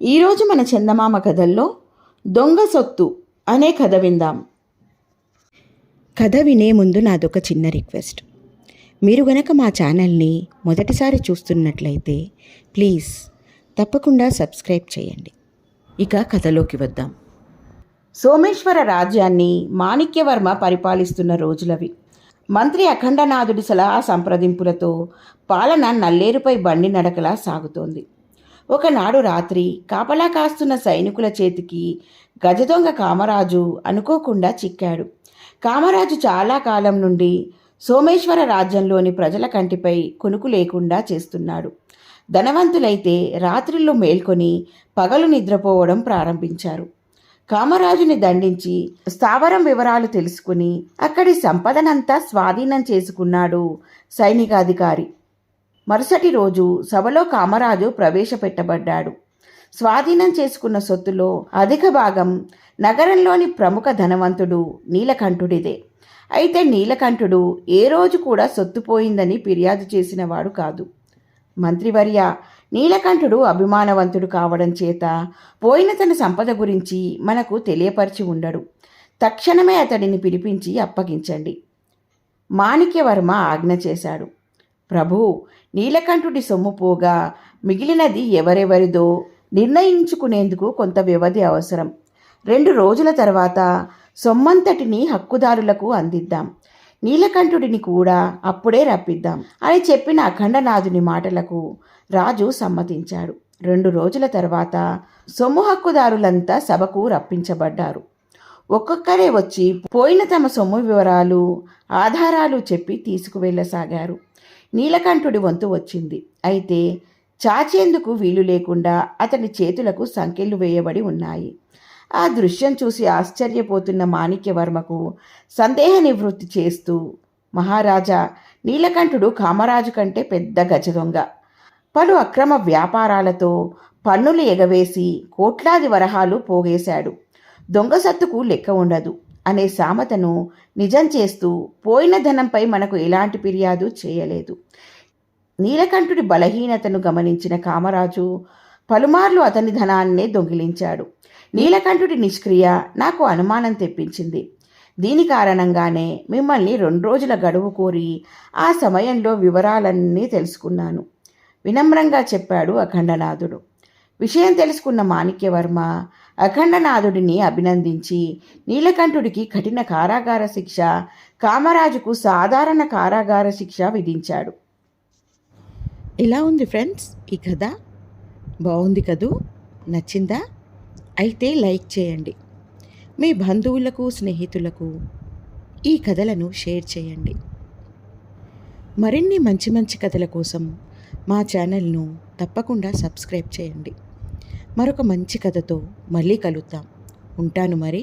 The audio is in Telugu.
ఈరోజు మన చందమామ కథల్లో దొంగ సొత్తు అనే కథ విందాం. కథ వినే ముందు నాదొక చిన్న రిక్వెస్ట్. మీరు గనక మా ఛానల్ని మొదటిసారి చూస్తున్నట్లయితే ప్లీజ్ తప్పకుండా సబ్స్క్రైబ్ చేయండి. ఇక కథలోకి వద్దాం. సోమేశ్వర రాజ్యాన్ని మాణిక్యవర్మ పరిపాలిస్తున్న రోజులవి. మంత్రి అఖండనాథుడి సలహా సంప్రదింపులతో పాలన నల్లేరుపై బండి నడకలా సాగుతోంది. ఒకనాడు రాత్రి కాపలా కాస్తున్న సైనికుల చేతికి గజదొంగ కామరాజు అనుకోకుండా చిక్కాడు. కామరాజు చాలా కాలం నుండి సోమేశ్వర రాజ్యంలోని ప్రజల కంటిపై కొనుకు లేకుండా చేస్తున్నాడు. ధనవంతులైతే రాత్రిళ్ళు మేల్కొని పగలు నిద్రపోవడం ప్రారంభించారు. కామరాజుని దండించి స్థావరం వివరాలు తెలుసుకుని అక్కడి సంపదనంతా స్వాధీనం చేసుకున్నాడు సైనికాధికారి. మరుసటి రోజు సభలో కామరాజు ప్రవేశపెట్టబడ్డాడు. స్వాధీనం చేసుకున్న సొత్తులో అధిక భాగం నగరంలోని ప్రముఖ ధనవంతుడు నీలకంఠుడిదే. అయితే నీలకంఠుడు ఏ రోజు కూడా సొత్తు పోయిందని ఫిర్యాదు చేసినవాడు కాదు. మంత్రివర్య, నీలకంఠుడు అభిమానవంతుడు కావడం చేత పోయిన తన సంపద గురించి మనకు తెలియపరిచి ఉండడు. తక్షణమే అతడిని పిలిపించి అప్పగించండి. మాణిక్యవర్మ ఆజ్ఞ చేశాడు. ప్రభు, నీలకంఠుడి సొమ్ము పోగా మిగిలినది ఎవరెవరిదో నిర్ణయించుకునేందుకు కొంత వ్యవధి అవసరం. 2 రోజుల తర్వాత సొమ్మంతటిని హక్కుదారులకు అందిద్దాం. నీలకంఠుడిని కూడా అప్పుడే రప్పిద్దాం అని చెప్పిన అఖండనాథుని మాటలకు రాజు సమ్మతించాడు. 2 రోజుల తర్వాత సొమ్ము హక్కుదారులంతా సభకు రప్పించబడ్డారు. ఒక్కొక్కరే వచ్చి పోయిన తమ సొమ్ము వివరాలు, ఆధారాలు చెప్పి తీసుకువెళ్ళసాగారు. నీలకంఠుడి వంతు వచ్చింది. అయితే చాచేందుకు వీలు లేకుండా అతని చేతులకు సంకెళ్ళు వేయబడి ఉన్నాయి. ఆ దృశ్యం చూసి ఆశ్చర్యపోతున్న మాణిక్యవర్మకు సందేహ నివృత్తి చేస్తూ, మహారాజా, నీలకంఠుడు కామరాజు కంటే పెద్ద గజదొంగ. పలు అక్రమ వ్యాపారాలతో పన్నులు ఎగవేసి కోట్లాది వరహాలు పోగేశాడు. దొంగ సత్తుకు లెక్క ఉండదు అనే సామెతను నిజం చేస్తూ పోయిన ధనంపై మనకు ఎలాంటి ఫిర్యాదు చేయలేదు. నీలకంఠుడి బలహీనతను గమనించిన కామరాజు పలుమార్లు అతని ధనాన్నే దొంగిలించాడు. నీలకంఠుడి నిష్క్రియ నాకు అనుమానం తెప్పించింది. దీని కారణంగానే మిమ్మల్ని 2 రోజుల గడువు కోరి ఆ సమయంలో వివరాలన్నీ తెలుసుకున్నాను, వినమ్రంగా చెప్పాడు అఖండనాథుడు. విషయం తెలుసుకున్న మాణిక్యవర్మ అఖండనాథుడిని అభినందించి నీలకంఠుడికి కఠిన కారాగార శిక్ష, కామరాజుకు సాధారణ కారాగార శిక్ష విధించాడు. ఎలా ఉంది ఫ్రెండ్స్ ఈ కథ? బాగుంది కదూ? నచ్చిందా? అయితే లైక్ చేయండి. మీ బంధువులకు, స్నేహితులకు ఈ కథలను షేర్ చేయండి. మరిన్ని మంచి మంచి కథల కోసం మా ఛానల్ను తప్పకుండా సబ్స్క్రైబ్ చేయండి. మరొక మంచి కథతో మళ్ళీ కలుద్దాం. ఉంటాను మరి.